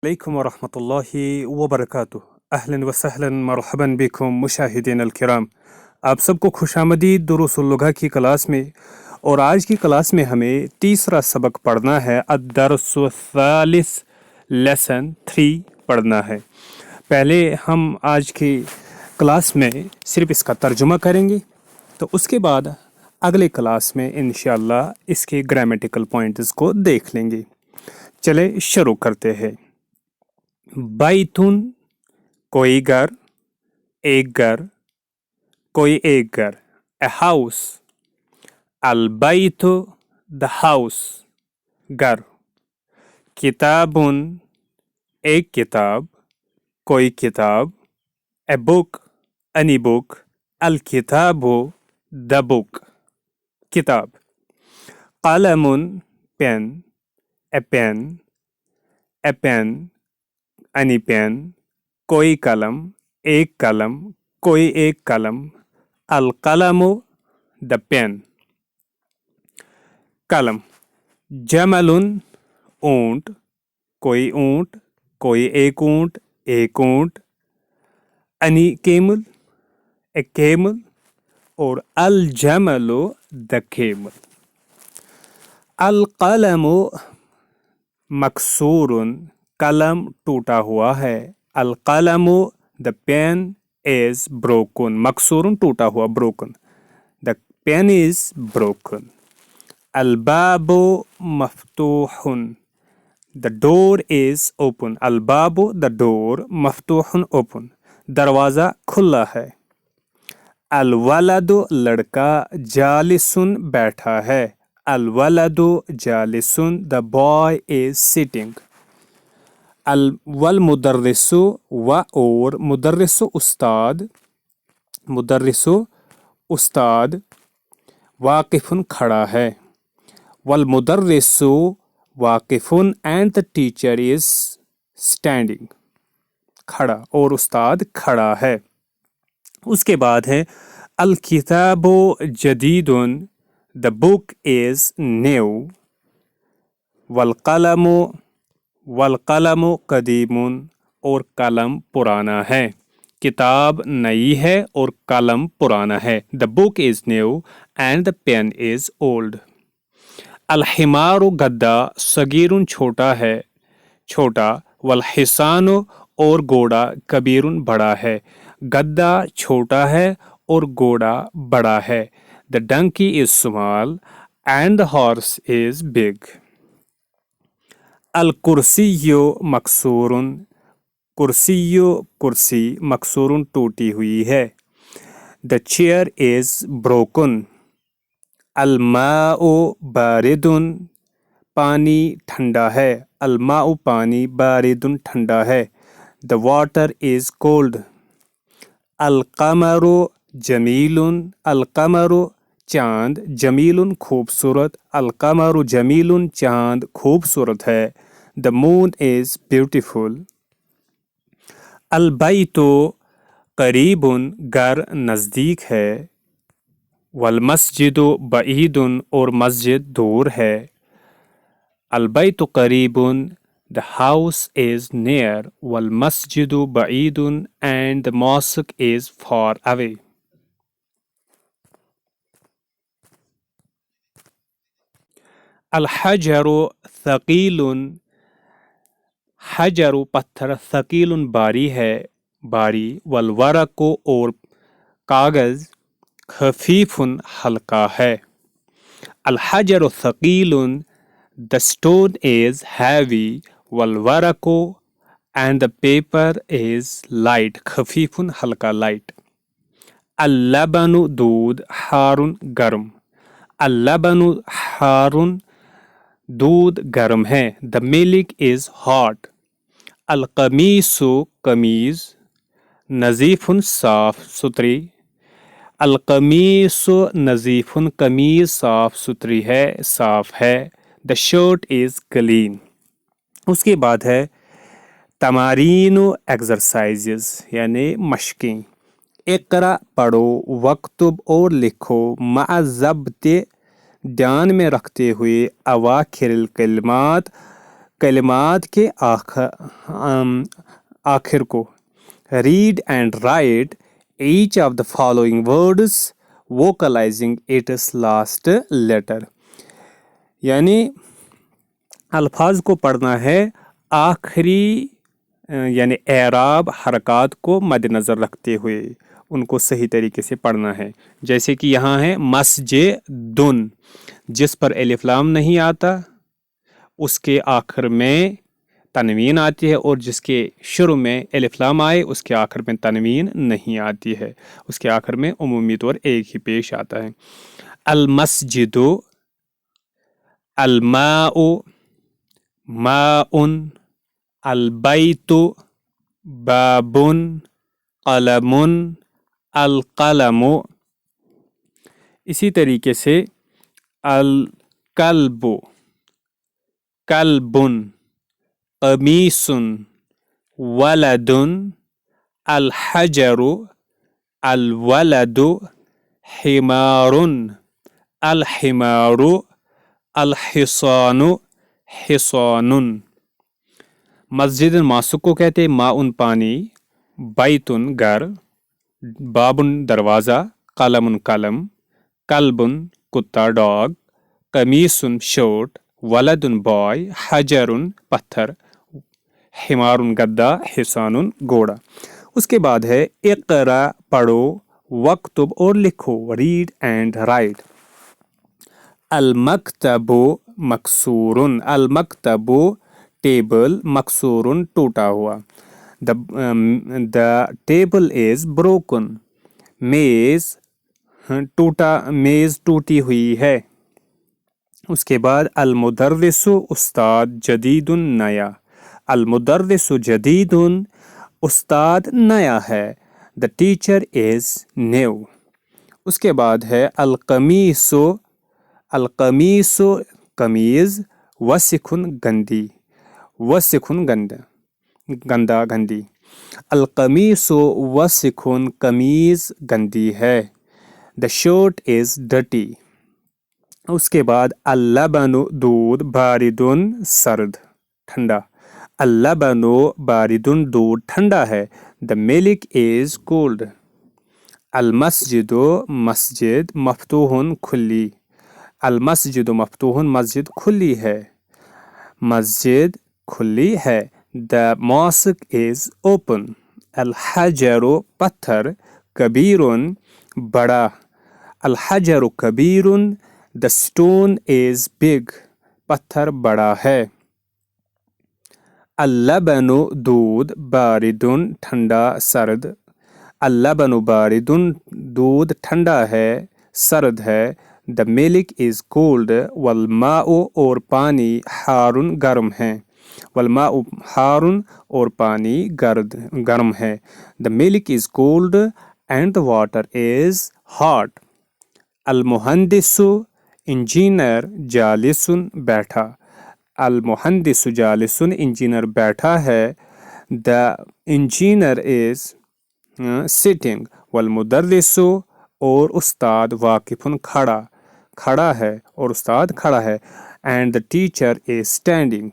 عليكم ورحمة الله وبركاته. أهلا وسهلا مرحبا بكم مشاہدین الکرام. آپ سب کو خوش آمدید دروس اللغہ کی کلاس میں. اور آج کی کلاس میں ہمیں تیسرا سبق پڑھنا ہے. الدرس الثالث لیسن 3 پڑھنا ہے. پہلے ہم آج کی کلاس میں صرف اس کا ترجمہ کریں گے، تو اس کے بعد اگلے کلاس میں انشاءاللہ اس کے گرامیٹیکل پوائنٹس کو دیکھ لیں گے. چلے شروع کرتے ہیں. بیتن کوئی گھر، ایک گھر، کوئی ایک گھر. A house. البیت دا ہاؤس، گھر. کتابن ایک کتاب، کوئی کتاب. اے بک اینی بک. الکتاب دا بک، کتاب. قلم پین، اے پین. اے پین اینی پین. کوئی قلم، ایک قلم، کوئی ایک قلم. القلم دا پین، قلم. جمل اونٹ، کوئی اونٹ، کوئی ایک اونٹ، ایک اونٹ. اینی کیمل، اے کیمل. اور الجمل دا کیمل. القلم مکسور، قلم ٹوٹا ہوا ہے. القلم دا پین از بروکن. مکسور ٹوٹا ہوا، broken. The pen is broken. الباب مفتوح، دا ڈور از اوپن. الباب دا ڈور، مفتوح اوپن. دروازہ کھلا ہے. الولد لڑکا، جالسن بیٹھا ہے. الولد جالسن، دا بوائے از سٹنگ. والمدرس و اور مدرس استاد، مدرس استاد. واقف کھڑا ہے. والمدرس واقف and the teacher is standing, کھڑا، اور استاد کھڑا ہے. اس کے بعد ہے الکتاب جدید، دا بک از نیو. والقلم، والقلم قدیم، اور قلم پرانا ہے. کتاب نئی ہے اور قلم پرانا ہے. The book is new and the pen is old. الحمار گدھا، صغیر چھوٹا ہے، چھوٹا. والحصان اور گھوڑا، کبیر بڑا ہے. گدھا چھوٹا ہے اور گھوڑا بڑا ہے. The donkey is small and the horse is big. الکرسی مکسور، کرسی، کرسی مکسور ٹوٹی ہوئی ہے. The chair is broken. الماء بارد، پانی ٹھنڈا ہے. الماء پانی، بارد ٹھنڈا ہے. The water is called. القمر جمیل، القمر چاند. جمیل خوبصورت. القمر جمیل چاند خوبصورت ہے. دا مون از بیوٹیفل. البیت قریب، گھر نزدیک ہے. والمسجد بعید، اور مسجد دور ہے. البیت قریب، the house is near. والمسجد بعید and the mosque is far away. الحجر ثقیل، حجر پتھر. ثقیل باری ہے، باری. والورق اور کاغذ. خفیف ہلکا ہے. الحجر ثقیل، the stone is heavy. والورق and the paper is light. خفیف ہلکا، light. اللبن دودھ. حار گرم. اللبن حار، دودھ گرم ہے. The milk is hot. القمیص قمیض. نظیف صاف ستھری. القمیص نظیف، قمیض صاف ستھری ہے، صاف ہے. The shirt is clean. اس کے بعد ہے تمارین ایکسرسائزز، یعنی مشقیں. اقرا پڑھو، وکتب اور لکھو. مع ضبط، دھیان میں رکھتے ہوئے. اواخر الکلمات، कलिमात के आखिर को read and write each of the following words vocalizing its last letter. यानी अल्फाज को पढ़ना है आखिरी यानी एराब हरकात को मद्देनज़र रखते हुए उनको सही तरीके से पढ़ना है। जैसे कि यहाँ है मस्जिदुन, जिस पर अलिफ लाम नहीं आता उसके आखिर में तनवीन आती है, और जिसके शुरू में अलिफ लाम आए उसके आखिर में तनवीन नहीं आती है, उसके आखिर में उमूमी तौर एक ही पेश आता है। अल मस्जिदु, अल माउ, माउन, अल बैतु, बाबुन, कलमुन, अल कलमु। इसी तरीके से अल कल्बु, कल्बुन, कमीसुन, वलदुन, अल हजरु, अल वलदु, हिमारुन, अल हिमारु, अल हिसानु, हिसानुन। मस्जिद मासुक को कहते हैं माउन पानी, बैतुन घर, बाबुन दरवाज़ा, कलमुन कलम, कल्बुन कुत्ता डॉग, कमीसुन शर्ट, वलदुन बॉय, हजरुन पत्थर, हिमारुन गद्दा, हिसानुन घोड़ा। उसके बाद है इक़रा पढ़ो, वक्तुब और लिखो, रीड एंड राइट। अल मक्तबु मकसूरुन, अल मक्तबु टेबल, मकसूरुन टूटा हुआ। द टेबल इज ब्रोकन, मेज टूटा, मेज टूटी हुई है। उसके बाद अल मुदर्रिसु उस्ताद, जदीदुन नया, अल मुदर्रिसु जदीदुन उस्ताद नया है। The teacher is new. उसके बाद है अल कमीसु, अल कमीसु कमीज, वसिखुन गंदी, वसिखुन गंदा, गंदा गंदी। अल कमीसु वसिखुन कमीज गंदी है। The shirt is dirty. उसके बाद अल लबनु दूध, बारिदुन सर्द ठंडा, अल लबनु बारिदुन दूध ठंडा है। The milk is cold. अल मस्जिदु मस्जिद, मफ्तूहुन खुली, अल मस्जिदु मफ्तूहुन मस्जिद खुली है, मस्जिद खुली है। The mosque is open. अल हजरु पत्थर, कबीरुन बड़ा, अल हजरु कबीरुन, द स्टोन इज बिग, पत्थर बड़ा है। अल लबनु दूध, बारिदुन ठंडा सर्द, अल लबनु बारिदुन दूध ठंडा है सर्द है। The milk is cold. वल माउ और पानी, हारुन गर्म है, वल माउ हारुन और पानी गर्म है। The milk is cold and the water is hot. अल मुहंदिसु इंजीनियर, जालिसुन बैठा, अल मुहंदिसु जालिसुन इंजीनियर बैठा है। The engineer is sitting. वल मुदर्रिसु और उस्ताद वाकिफुन खड़ा, खड़ा है और उस्ताद खड़ा है। And the teacher is standing.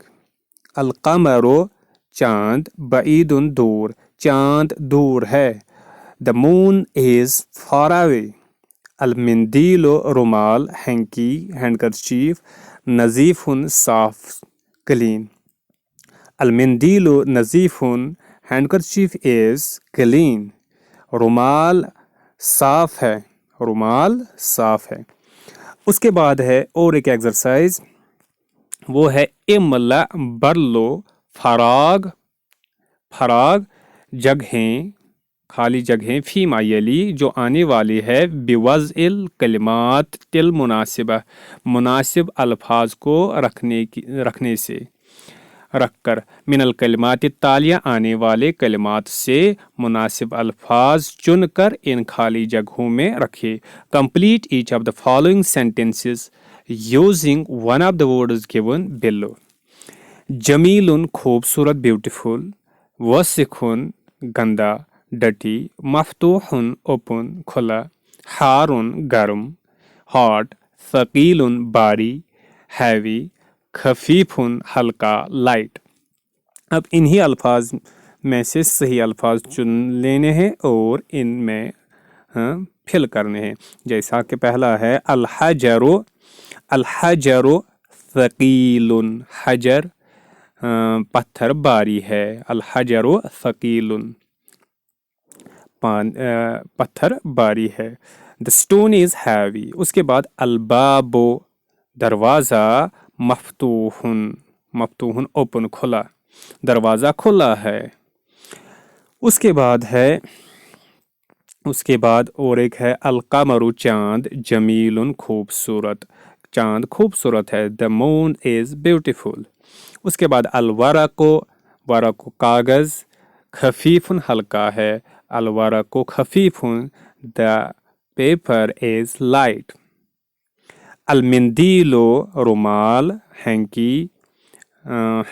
अल कमरो चांद, बईदुन दूर, चांद दूर है। The moon is far away. अल मिंदीलो रुमाल, हैंकी हैंडकरचीफ, नजीफुन साफ क्लीन, अल मिंदीलो नजीफुन, हैंडकरचीफ इज क्लीन। रुमाल साफ है, रुमाल साफ है। उसके बाद है और एक एक्सरसाइज, वो है इमला बरलो फराग, फराग जगहें, खाली जगहें, फी मायली जो आने वाली है, बिवज़इल कलिमात तिल मुनासिबा, मुनासिब अल्फाज को रखने से, रखकर, मिनल कलिमात तालिया आने वाले कलिमात से मुनासिब अल्फाज चुनकर इन खाली जगहों में रखे। Complete each of the following sentences using one of the words given below. जमीलुन खूबसूरत, ब्यूटीफुल, वसिखुन गंदा, डटी, मफ्तूहुन ओपन, खुला, हारुन गर्म, हॉट, थकीलुन भारी, हैवी, खफीफुन हल्का लाइट। अब इन्हीं अल्फाज में से सही अल्फाज चुन लेने हैं और इनमें फिल करने हैं। जैसा कि पहला है अल-हजरु, अल-हजरु थकीलुन, हजर पत्थर भारी है, अल-हजरु थकीलुन पत्थर भारी है। The stone is heavy. उसके बाद अल-बाबु दरवाज़ा, मफ्तूहुन, मफ्तूहुन ओपन खुला, दरवाज़ा खुला है। उसके बाद और एक है अल-कमरु चांद, जमीलुन खूबसूरत, चांद खूबसूरत है। The moon is beautiful. उसके बाद अल-वरक़ु, वरक़ु कागज़, खफीफुन हल्का है, अल-वरक़ु खफीफुन, द पेपर इज लाइट। अल-मिंदीलु रुमाल, हैंकी,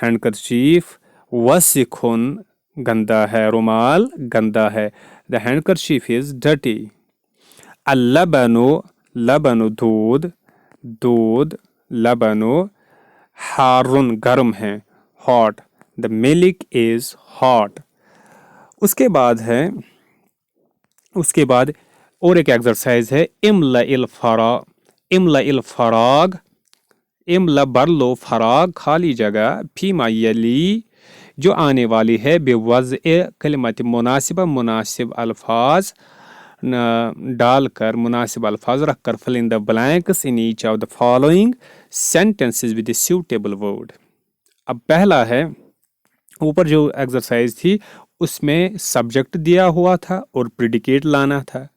हैंडकरचीफ, वसिखुन गंदा है, रुमाल गंदा है, द हैंडकरचीफ इज डर्टी। अल-लबनु, लबनु दूध, दूध, लबनु हारुन गर्म है, hot, the milk is hot. उसके बाद और एक एक्सरसाइज है इमला इल फराग, इमला इल फराग, इमला भर लो फराग खाली जगह, फीमा यली जो आने वाली है, बेवज़े कलिमत मुनासिबा, मुनासिब अल्फाज डालकर, मुनासिब अल्फाज रखकर, fill in the blanks in each of the following sentences with the suitable word. अब पहला है, ऊपर जो एक्सरसाइज थी उसमें सब्जेक्ट दिया हुआ था और प्रेडिकेट लाना था,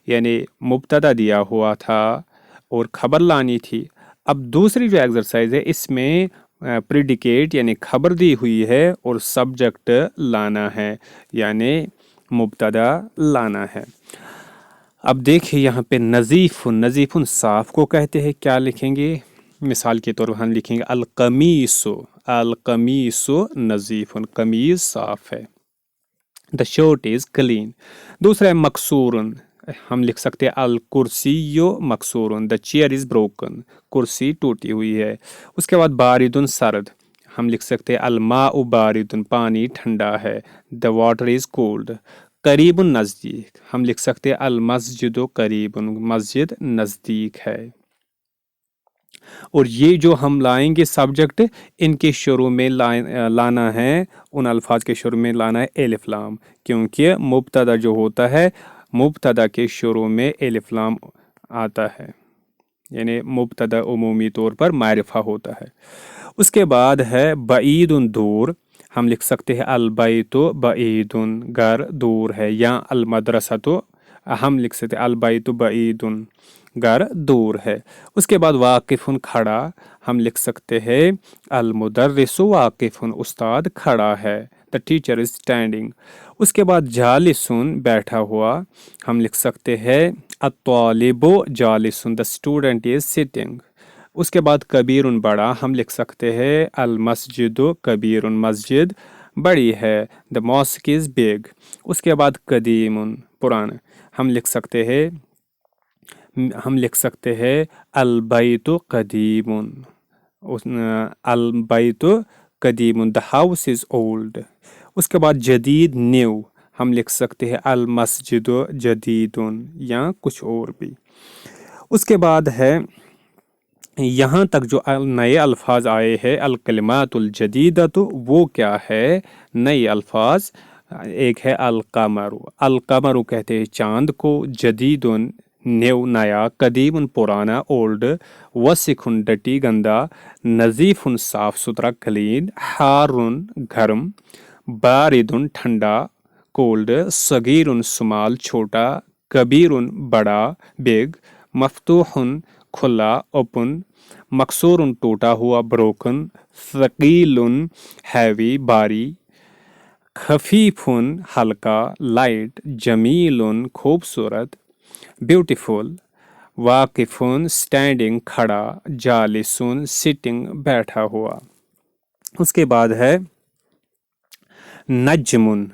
यानी मुब्तदा दिया हुआ था और खबर लानी थी। अब दूसरी जो एक्सरसाइज है इसमें प्रेडिकेट यानी खबर दी हुई है और सब्जेक्ट लाना है, यानी मुब्तदा लाना है। अब देखिए यहाँ पे नज़ीफ़ुन, नज़ीफ़ुन साफ को कहते हैं, क्या लिखेंगे? मिसाल के तौर पर हम लिखेंगे अल-कमीसु, अल-कमीसु नज़ीफ़ुन, कमीज साफ है। The shirt is clean. दूसरा है मकसूरन, हम लिख सकते हैं अल कुर्सियो मकसूरन, द चेयर इज ब्रोकन, कुर्सी टूटी हुई है। उसके बाद बारिदुन सर्द, हम लिख सकते हैं अल माउ बारिदुन, पानी ठंडा है, द वाटर इज कोल्ड। करीबुन नज़दीक, हम लिख सकते हैं अल मस्जिदो करीबुन, मस्जिद नज़दीक है। और ये जो हम लाएंगे सब्जेक्ट, इनके शुरू में लाना है, उन अल्फाज के शुरू में लाना है एलिफ लाम, क्योंकि मुब्तदा जो होता है, मुब्तदा के शुरू में एलिफ लाम आता है, यानी मुब्तदा उमूमी तौर पर मारिफा होता है। उसके बाद है बईदुन दूर, हम लिख सकते हैं अल बैतु बईदुन, घर दूर है, या अल मदरसा तो हम लिख सकते हैं अल बैतु बईदुन, घर दूर है। उसके बाद वाकिफुन खड़ा, हम लिख सकते हैं अल मुदर्रिसु वाकिफुन, उस्ताद खड़ा है, द टीचर इज स्टैंडिंग। उसके बाद जालिसुन बैठा हुआ, हम लिख सकते हैं अत्तालिबु जालिसुन, द स्टूडेंट इज सिटिंग। उसके बाद कबीरुन बड़ा, हम लिख सकते हैं अल मस्जिदु कबीरुन, मस्जिद बड़ी है, द मॉस्क इज बिग। उसके बाद कदीमुन पुराना, हम लिख सकते हैं अल बैतु कदीमुन, अल बैतु कदीमुन, द हाउस इज ओल्ड। उसके बाद जदीद न्यू, हम लिख सकते हैं अल मस्जिदु जदीदुन, या कुछ और भी। उसके बाद है यहाँ तक जो नए अल्फाज आए हैं, अल कलिमातुल जदीदतु, वो क्या है नए अल्फाज? एक है अल कमरु, अल कमरु कहते हैं चांद को, जदीदुन न्यू नया, कदीमुन पुराना ओल्ड, वसिखुन डटी गंदा, नज़ीफुन साफ सुथरा क्लीन, हारुन गर्म, बारिदुन ठंडा कोल्ड, सगीरुन सुमाल छोटा, कबीरुन बड़ा बिग, मफ्तूहुन खुला ओपन, मकसूरुन टूटा हुआ ब्रोकन, थकीलुन हैवी भारी, खफीफुन हल्का लाइट, जमीलुन खूबसूरत ब्यूटीफुल, वाकिफुन स्टैंडिंग खड़ा, जालिसुन सिटिंग बैठा हुआ। उसके बाद है नजमुन,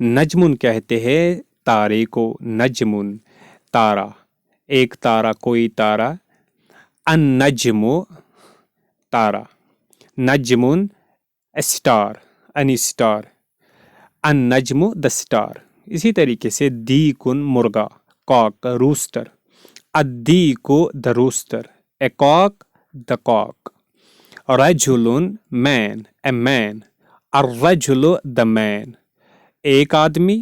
नजमुन कहते हैं तारे को, नजमुन तारा, एक तारा कोई तारा, अन नजमु तारा। नजमुन a star, any star, अन नजमु द स्टार। इसी तरीके से दीकुन मुर्गा, कॉक रूस्टर, अद्दीकु the rooster, a cock the cock, रजुलुन मैन, ए मैन, अर्रजुलु द मैन, एक आदमी,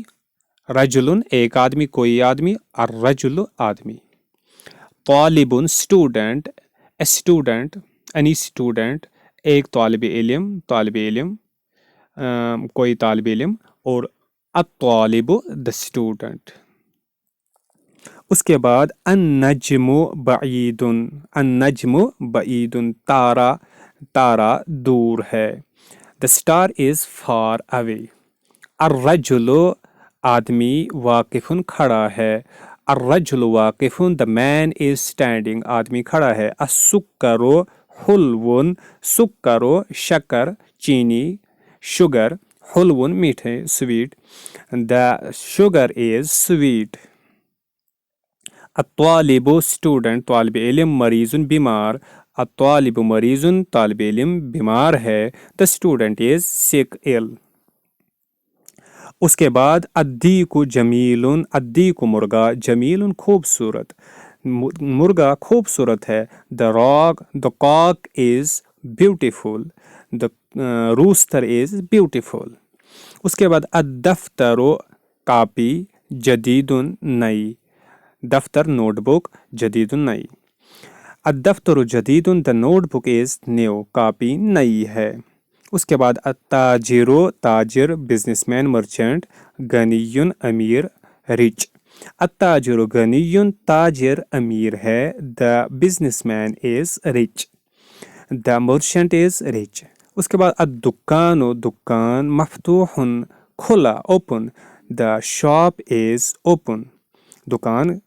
रजुलुन एक आदमी कोई आदमी, अर्रजुलु आदमी, तालिबुन student, a student, any student, एक तालिब इल्म कोई तालिब इल्म, और अत्तालिबु द स्टूडेंट। उसके बाद अन्नजमु बईदुन, अन्नजमु बईदुन, तारा, तारा दूर है, the star is far away, अर्रजुलु आदमी, वाकिफुन खड़ा है, अर्रजुलु वाकिफुन, द मैन इज स्टैंडिंग, आदमी खड़ा है, अस्सुक्करु हुल्वुन, सुक्करु शक्कर चीनी, शुगर, हुल्वुन मीठे sweet, the sugar is sweet, अत्तालिबु स्टूडेंट, तालिब इल्म, मरीजुन बीमार, अत्तालिबु मरीजुन, तालिब इल्म बीमार है, the student is sick ill. उसके बाद अद्दीकु जमीलुन, अद्दीकु मुर्गा, जमीलुन खूबसूरत, मुर्गा खूबसूरत है, the cock is beautiful, the rooster is beautiful. उसके बाद अद्दफ्तरु कापी, जदीदुन नई, दफ्तर नोटबुक, जदीदुन नई, अद्दफ्तरु जदीदुन, द नोटबुक इज न्यू, कापी नई है। उसके बाद अत्ताजिरु ताजिर, बिजनेसमैन मर्चेंट, गनीयुन अमीर रिच, अत्ताजिरु गनीयुन, ताजिर अमीर है, the businessman is rich, the merchant is rich. उसके बाद अद्दुकानु दुकान, मफ्तूहुन खुला open, the shop is open, दुकान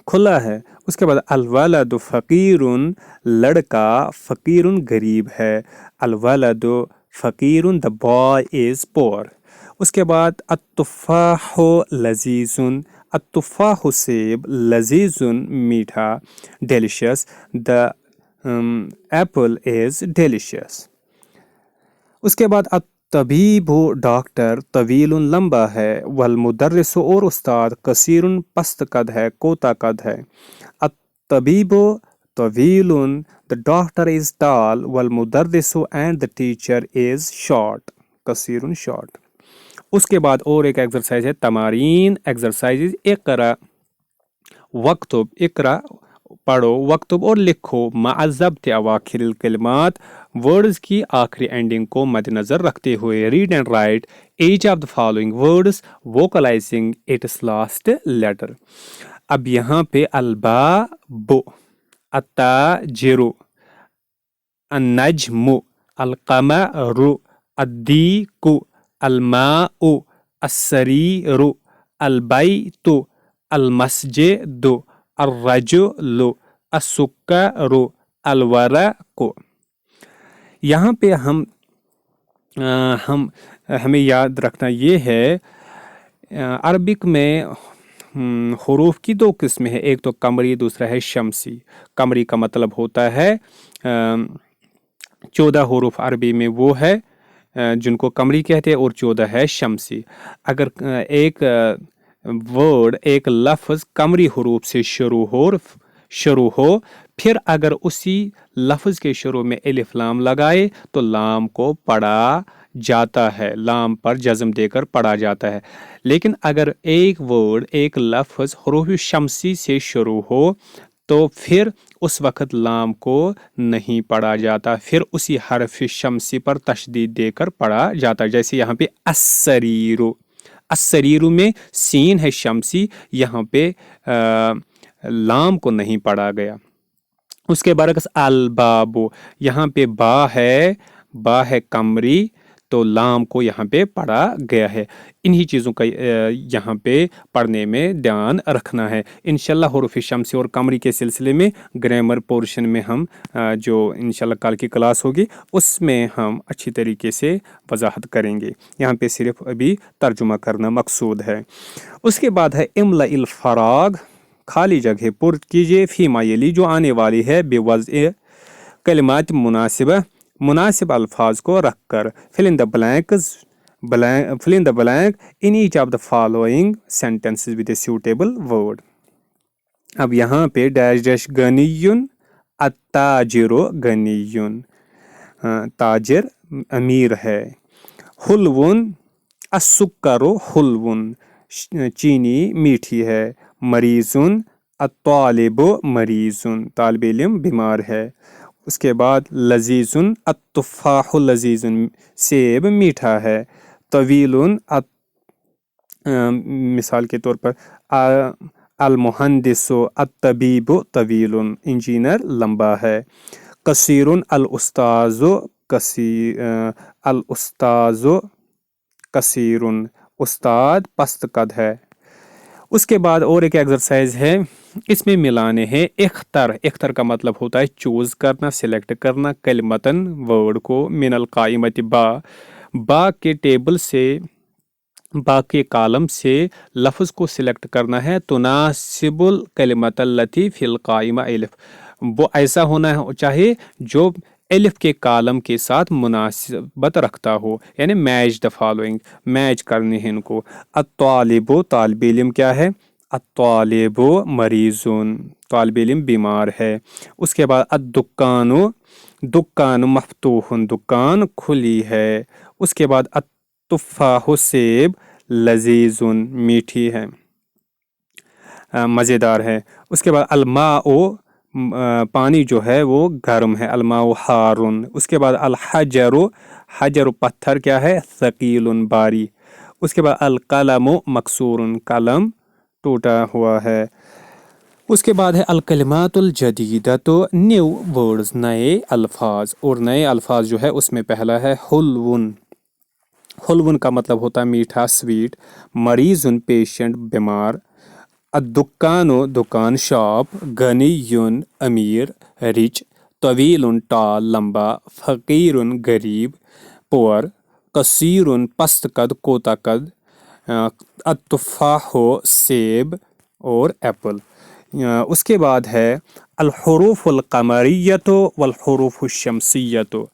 खुला है। उसके बाद अलवलदु फकीरुन, लड़का, फकीरुन गरीब है, अलवलदु फकीरुन, द बॉय इज पोर। उसके बाद अत्तुफाहु लजीजुन, अत्तुफाहु सेब, लजीजुन मीठा, delicious, the Apple is delicious. उसके बाद तबीबु डॉक्टर, तवीलुन लंबा है, वल मुदर्रिसु और उस्ताद, कसीरुन पस्त कद है, कोता कद है, अत्तबीबु तवीलुन, द डॉक्टर इज टॉल, वल मुदर्रिसु and the teacher is short, कसीरुन शॉर्ट। उसके बाद और एक एक्सरसाइज है तमारीन एक्सरसाइजेज, इकरा वक्तुब, इकरा पढ़ो, वक्तुब और लिखो, माअज़्ज़ब्त अवाखिरिल कलिमात, वर्ड्स की आखिरी एंडिंग को मद्देनजर रखते हुए, read and write each of the following words vocalising its last letter. अब यहाँ पे अलबाबु, अत्ताजिरु, अन्नजमु, अलकमरु, अद्दीकु, अलमाउ, अस्सरीरु, अलबैतु, अलमस्जिदु, अर्रजुलु, अस्सुक्करु, अलवरकु। यहाँ पे हमें याद रखना ये है, अरबिक में हुरूफ की दो किस्में हैं, एक तो कमरी, दूसरा है शमसी। कमरी का मतलब होता है 14 हुरूफ अरबी में वो है जिनको कमरी कहते हैं, और 14 है शमसी। अगर एक वर्ड, एक लफ्ज़ कमरी हुरूफ से शुरू हो, फिर अगर उसी लफ्ज़ के शुरू में अलिफ लाम लगाए तो लाम को पढ़ा जाता है, लाम पर जज़म देकर पढ़ा जाता है। लेकिन अगर एक वर्ड, एक लफ्ज़ हुरूफ शमसी से शुरू हो तो फिर उस वक़्त लाम को नहीं पढ़ा जाता, फिर उसी हरफ शमसी पर तशदीद देकर पढ़ा जाता है। जैसे यहाँ पे अस्सरीरु, अस्सरीरु में सीन है शमसी, यहाँ पे लाम को नहीं पढ़ा गया। उसके बरक्स अलबाबु, यहाँ पे बा है कमरी, तो लाम को यहाँ पे पढ़ा गया है। इन्हीं चीज़ों का यहाँ पे पढ़ने में ध्यान रखना है। इंशाल्लाह हुरूफ शमसी और कमरी के सिलसिले में ग्रामर पोर्शन में हम जो इंशाल्लाह कल की क्लास होगी उसमें हम अच्छी तरीके से वजाहत करेंगे। यहाँ पे सिर्फ अभी तर्जुमा करना मकसूद है। उसके बाद है इमला इल फराग, खाली जगह पुर कीजिए, फीमा यली जो आने वाली है, बेवज़्अ कलिमात मुनासिबा, मुनासिब अल्फाज को रख कर fill in the blank in each of the following sentences with a suitable word. अब यहाँ पे डैश डैश गनीयुन अत्ताजिरो गनीयुन, ताजिर अमीर है। हुलवुन अस्सुक्करो हुलवुन, चीनी मीठी है। मरीजुन अत्तालिबो मरीजुन, तालिब इल्म बीमार है। उसके बाद लजीजुन अत्तुफ़ाहु लजीजुन, सेब मीठा है। तवीलुन मिसाल के तौर पर अल मुहंदिसु अत्तबीबु तवीलुन, इंजीनियर लंबा है। कसीरुन अल उस्ताजु कसीरुन, उस्ताद पस्त कद है। उसके बाद और एक एक्सरसाइज है, इसमें मिलाने हैं इख्तर का मतलब होता है चूज करना, सिलेक्ट करना। कलिमतन वर्ड को, मिनल काइमति बा के टेबल से, बा के कालम से लफ्ज़ को सिलेक्ट करना है। तुनासिबुल कलिमतल लती फिल काइमा अलिफ, वो ऐसा होना है चाहे जो एलिफ के कालम के साथ मुनासिबत रखता हो, यानी मैच द फॉलोइंग, मैच करने हैं इनको। अत्तालिबो, तालिब इल्म क्या है? अत्तालिबो मरीजुन, तालिब इल्म बीमार है। उसके बाद अद्दुक्कानु, दुक्कान मफ्तूहुन, दुकान खुली है। उसके बाद अत्तुफ़ाहु, सेब लजीजुन, मीठी है, मज़ेदार है। उसके बाद अलमाओ, पानी जो है वो गर्म है। अलमाओ हारुन। उसके बाद अलहजरु, हजर पत्थर क्या है? सकीलुन, भारी। उसके बाद अलकलमु मकसूरुन, कलम टूटा हुआ है। उसके बाद है अलकलिमातुल जदीदा, तो न्यू वर्ड्स, नए अल्फाज। और नए अल्फाज जो है उसमें पहला है हुलवुन। हुलवुन का मतलब होता है मीठा, स्वीट। मरीजुन, पेशेंट, बीमार। अद्दुक्कानो, दुकान, शॉप। गनीयुन, अमीर, रिच। तवीलुन, टाल, लंबा। फकीरुन, गरीब, पुअर। कसीरुन, पस्त कद, कोता कद। अत्तुफ़ाहो, सेब और एप्पल। उसके बाद है अल हुरूफुल कमरियतो वल हुरूफुश शम्सियतो,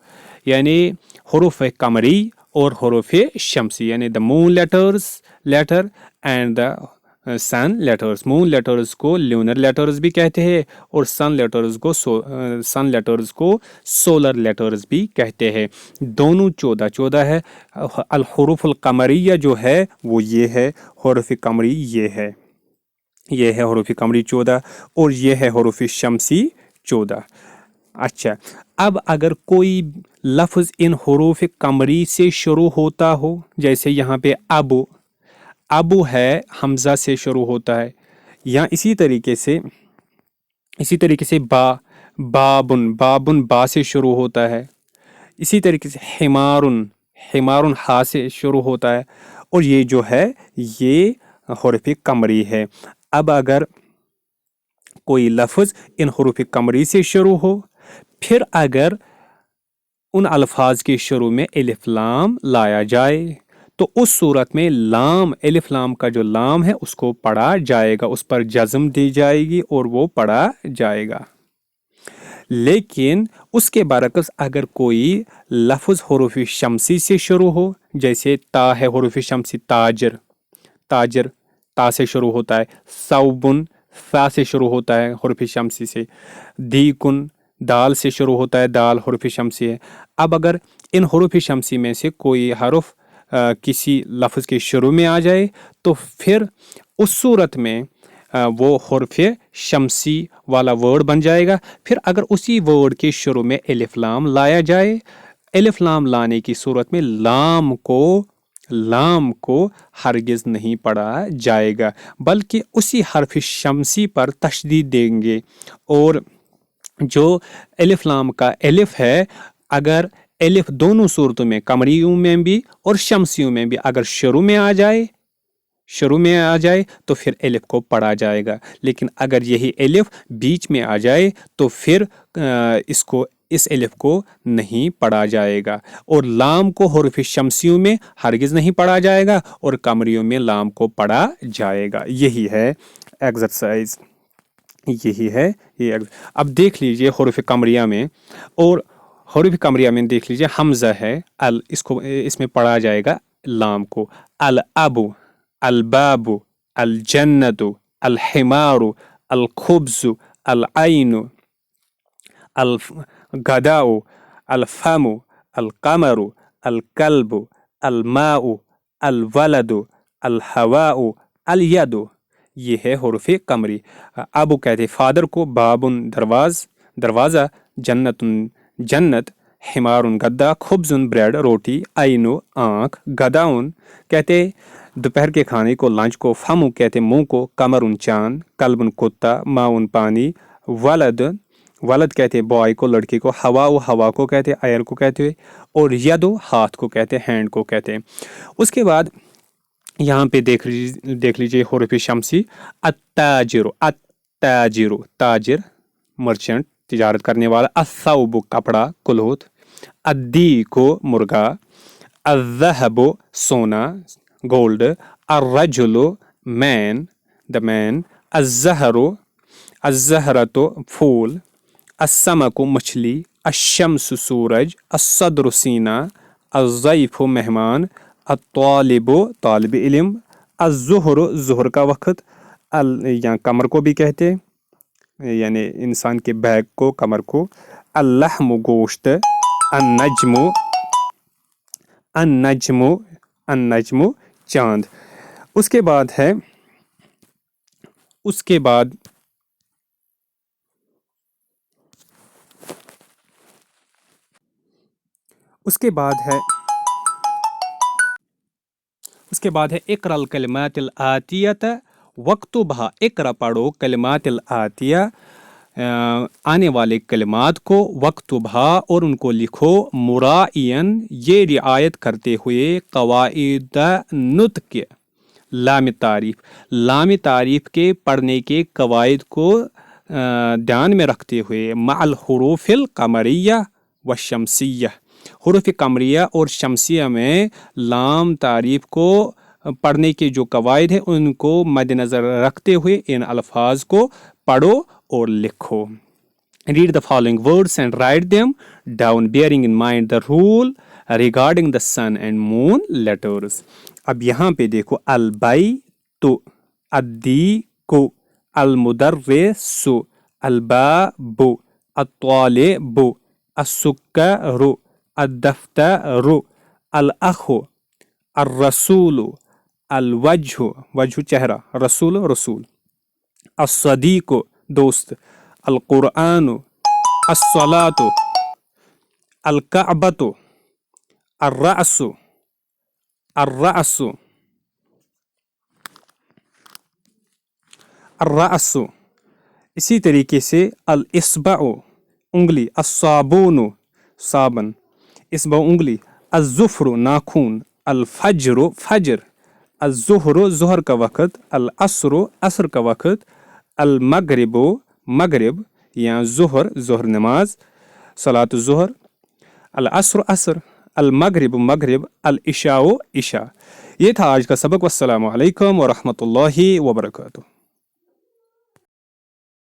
यानी हुरूफ कमरी और हुरूफ शम्सी, यानी the moon letter and the sun letters. Moon letters को ल्यूनर लेटर्स भी कहते हैं और सन लेटर्स को सोलर लेटर्स भी कहते हैं। दोनों 14 है। अल हुरूफुल कमरिया जो है वो ये है, हुरूफ कमरी ये है हुरूफ कमरी 14 और ये है हुरूफ शम्सी 14। अच्छा, अब अगर कोई लफ्ज़ इन हुरूफ कमरी से शुरू होता हो, जैसे यहाँ पे अबू है, हमज़ा से शुरू होता है, या इसी तरीके से बाबुन बा से शुरू होता है। इसी तरीके से हिमारुन हा से शुरू होता है, और ये जो है ये हुरूफ कमरी है। अब अगर कोई लफ्ज़ इन हुरूफ कमरी से शुरू हो, फिर अगर उन अल्फाज के शुरू में अलिफ लाम लाया जाए, तो उस सूरत में लाम, अलिफ लाम का जो लाम है उसको पढ़ा जाएगा, उस पर जज़म दी जाएगी और वो पढ़ा जाएगा। लेकिन उसके बरक्स अगर कोई लफ्ज़ हुरूफ शम्सी से शुरू हो, जैसे ता है हुरूफ शम्सी, ताजिर ता से शुरू होता है। सौबुन सा से शुरू होता है, हुरूफ शम्सी से। दीकुन दाल से शुरू होता है, दाल हुरूफ शम्सी है। अब अगर इन हुरूफ शम्सी में से कोई हरुफ किसी लफ्ज़ के शुरू में आ जाए, तो फिर उस सूरत में वो हुरूफ शम्सी वाला वर्ड बन जाएगा। फिर अगर उसी वर्ड के शुरू में अलिफ लाम लाया जाए, अलिफ लाम लाने की सूरत में लाम को हरगिज़ नहीं पढ़ा जाएगा, बल्कि उसी हर्फ शम्सी पर तशदीद देंगे। और जो अलिफ लाम का अलिफ है, अगर अलिफ दोनों सूरतों में, कमरियों में भी और शम्सियों में भी, अगर शुरू में आ जाए तो फिर अलिफ को पढ़ा जाएगा। लेकिन अगर यही अलिफ बीच में आ जाए तो फिर इस अलिफ को नहीं पढ़ा जाएगा। और लाम को हुरूफ शम्सियों में हरगिज़ नहीं पढ़ा जाएगा और कमरियों में लाम को पढ़ा जाएगा। यही है एक्सरसाइज, अब देख लीजिए हुरूफ कमरिया में और हरूफ कमरिया में देख लीजिए, हमजा है, अल, इसको इसमें पढ़ा जाएगा लाम को, अल अबु, अल बाबु, अल जन्नतु, अल हिमारु, अल खुब्जु, अल आइनु, अल गदाउ, अल फमु, अल कमरु, अल कल्बु, अल माउ, अल वलदु, अल हवाउ, अल यदु। ये है हरूफ कमरी। अबू कहते फादर को, बाबुन दरवाज़ा, जन्नतुन जन्नत, हिमारुन गद्दा, खुब्जुन ब्रेड रोटी, आइनो आँख, गदाउन कहते दोपहर के खाने को, लंच को, फमु कहते मुंह को, कमरुन चांद, कल्बुन कुत्ता, माउन पानी, वलद कहते बॉय को, लड़की को, हवा को कहते एयर को कहते हुए, और यदो हाथ को कहते हैंड को कहते हैं। उसके बाद यहाँ पे देख लीजिए हरूफ शमसी, अत्ताजिरु ताजिर मर्चेंट तिजारत करने वाला, अस्सौबु कपड़ा क्लोथ, अद्दी को मुर्गा, अज़्ज़हबु सोना गोल्ड, अर्रजुलु मैन द मैन, अज़्ज़हरतु फूल, अस्समकु मछली, अश्शम्सु सूरज, अस्सद्रु सीना, अज़्ज़ैफु मेहमान, अत्तालिबु तालिब इल्म, अज़्ज़ुहरु ज़ुहर का वक्त, या कमर को भी कहते यानी इंसान के बैक को, कमर को, अल्लहमु गोश्त, अन्नजमु चांद। उसके बाद है उसके बाद है इक़रल कलिमातिल आतियत वक्तुबहा, इक़रा पढ़ो, कलिमातिल आतिया आने वाले कलिमात को, वक्तुबहा और उनको लिखो, मुराइयन ये रियायत करते हुए, क़वाइद नुत्क़ लाम तारीफ के पढ़ने के कवायद को ध्यान में रखते हुए, मअल हुरूफिल कमरिया व शमसिया, हुरूफ कमरिया और शमसिया में लाम तारीफ को पढ़ने के जो कवायद है उनको मद्देनज़र रखते हुए इन अल्फाज को पढ़ो और लिखो। Read the following words and write them down bearing in mind the rule regarding the sun and moon letters. अब यहाँ पे देखो, अल बैतु, अद्दीकु, अल मुदर्रिसु, अल बाबु, अत्तालिबु, अस्सुक्करु, अद्दफ्तरु, अल अखु, अर्रसूलु, अल वजहु चेहरा, रसूल, अस्सदीकु दोस्त, अल कुरआनु, अस्सलातु, अल कअबतु, अर्रअसु, इसी तरीके से अल इस्बाउ उंगली, अस्साबुनु साबन, इस्बाउ उंगली, अज़्ज़ुफ्रु नाखून, अल फज्रु फज्र, अज़्ज़ुहरु ज़ुहर का वक़्त, अल अस्रु असर का वक़्त, अल मगरिबु मगरिब या ज़ुहर नमाज, सलातु ज़ुहर, अल अस्रु असर, अल मगरिब मगरिब, अल इशाओ इशा। ये था आज का सबक। वस्सलामु अलैकुम व रहमतुल्लाहि व बरकातुहू।